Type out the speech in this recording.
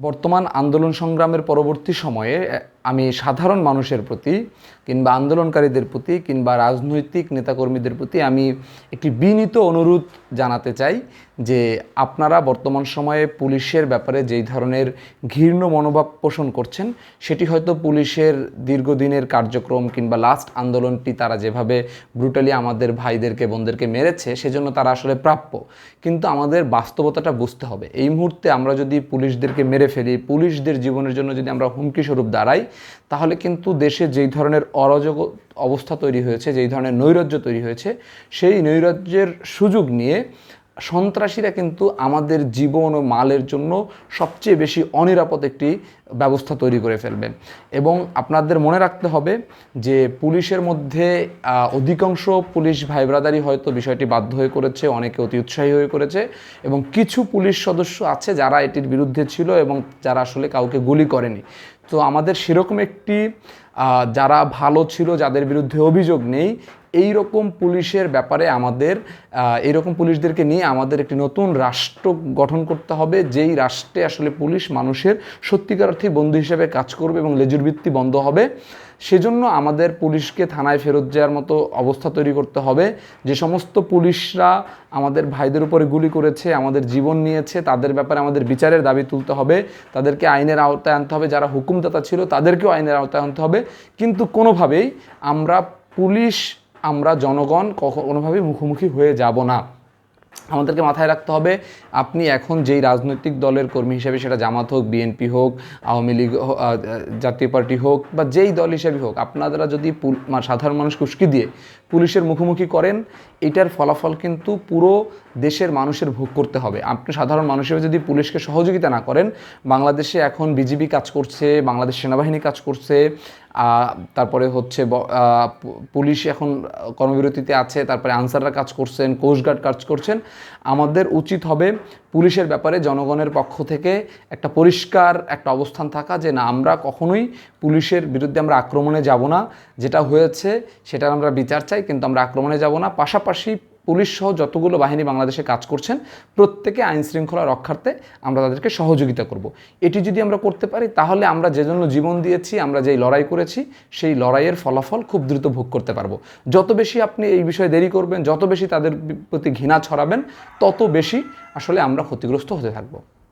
বর্তমান আন্দোলন সংগ্রামের পরবর্তী সময়ে আমি সাধারণ মানুষের প্রতি কিংবা আন্দোলনকারীদের প্রতি কিংবা রাজনৈতিক নেতাকর্মীদের প্রতি আমি একটি বিনীত অনুরোধ জানাতে চাই যে আপনারা বর্তমান সময়ে পুলিশের ব্যাপারে যেই ধরনের ঘৃণ্য মনোভাব পোষণ করছেন সেটি হয়তো পুলিশের দীর্ঘদিনের কার্যক্রম কিংবা লাস্ট আন্দোলনটি তারা যেভাবে ব্রুটালি আমাদের ভাইদেরকে বোনদেরকে মেরেছে সেজন্য তারা আসলে প্রাপ্য। কিন্তু আমাদের বাস্তবতাটা বুঝতে হবে। এই মুহূর্তে আমরা যদি পুলিশদেরকে মেরে ফেলি, পুলিশদের জীবনের জন্য যদি আমরা হুমকি স্বরূপ দাঁড়াই, তাহলে কিন্তু দেশে যেই ধরনের অরাজক অবস্থা তৈরি হয়েছে, যেই ধরনের নৈরাজ্য তৈরি হয়েছে, সেই নৈরাজ্যের সুযোগ নিয়ে সন্ত্রাসীরা কিন্তু আমাদের জীবন ও মালের জন্য সবচেয়ে বেশি অনিরাপদ একটি ব্যবস্থা তৈরি করে ফেলবে। এবং আপনাদের মনে রাখতে হবে যে পুলিশের মধ্যে অধিকাংশ পুলিশ ভাই ব্রাদারই হয়তো বিষয়টি বাধ্য হয়ে করেছে, অনেকে অতি উৎসাহী হয়ে করেছে, এবং কিছু পুলিশ সদস্য আছে যারা এটির বিরুদ্ধে ছিল এবং যারা আসলে কাউকে গুলি করেনি। তো আমাদের সেরকম একটি যারা ভালো ছিল, যাদের বিরুদ্ধে অভিযোগ নেই, এই রকম পুলিশের ব্যাপারে আমাদের এইরকম পুলিশদেরকে নিয়ে আমাদের একটি নতুন রাষ্ট্র গঠন করতে হবে, যেই রাষ্ট্রে আসলে পুলিশ মানুষের সত্যিকার অর্থে বন্ধু হিসেবে কাজ করবে এবং লেজুর ভিত্তি বন্ধ হবে। সেজন্য আমাদের পুলিশকে থানায় ফেরত যাওয়ার মতো অবস্থা তৈরি করতে হবে। যে সমস্ত পুলিশরা আমাদের ভাইদের উপরে গুলি করেছে, আমাদের জীবন নিয়েছে, তাদের ব্যাপারে আমাদের বিচারের দাবি তুলতে হবে, তাদেরকে আইনের আওতায় আনতে হবে। যারা হুকুমদাতা ছিল তাদেরকেও আইনের আওতায় আনতে হবে। কিন্তু কোনোভাবেই আমরা জনগণ কোনোভাবেই মুখোমুখি হয়ে যাব না। আমাদেরকে মাথায় রাখতে হবে, আপনি এখন যেই রাজনৈতিক দলের কর্মী হিসেবে, সেটা জামাত হোক, বিএনপি হোক, আওয়ামী লীগ, জাতীয় পার্টি হোক, বা যেই দল হিসেবে হোক, আপনারা যদি সাধারণ মানুষকে উস্কি দিয়ে পুলিশের মুখোমুখি করেন, এটার ফলাফল কিন্তু পুরো দেশের মানুষের ভোগ করতে হবে। আপনি সাধারণ মানুষ হিসেবে যদি পুলিশকে সহযোগিতা না করেন, বাংলাদেশে এখন বিজিবি কাজ করছে, বাংলাদেশ সেনাবাহিনী কাজ করছে, তারপরে হচ্ছে পুলিশ এখন কর্মবিরতিতে আছে, তারপরে আনসাররা কাজ করছেন, কোস্টগার্ড কাজ করছেন। আমাদের উচিত হবে পুলিশের ব্যাপারে জনগণের পক্ষ থেকে একটা পরিষ্কার একটা অবস্থান থাকা, যে না, আমরা কখনোই পুলিশের বিরুদ্ধে আমরা আক্রমণে যাব না। যেটা হয়েছে সেটার আমরা বিচার চাই, কিন্তু আমরা আক্রমণে যাব না। পাশাপাশি পুলিশ সহ যতগুলো বাহিনী বাংলাদেশে কাজ করছেন, প্রত্যেকে আইন শৃঙ্খলা রক্ষার্থে আমরা তাদেরকে সহযোগিতা করব। এটি যদি আমরা করতে পারি, তাহলে আমরা যে জন্য জীবন দিয়েছি, আমরা যেই লড়াই করেছি, সেই লড়াইয়ের ফলাফল খুব দ্রুত ভোগ করতে পারবো। যত বেশি আপনি এই বিষয়ে দেরি করবেন, যত বেশি তাদের প্রতি ঘৃণা ছড়াবেন, তত বেশি আসলে আমরা ক্ষতিগ্রস্ত হতে থাকবো।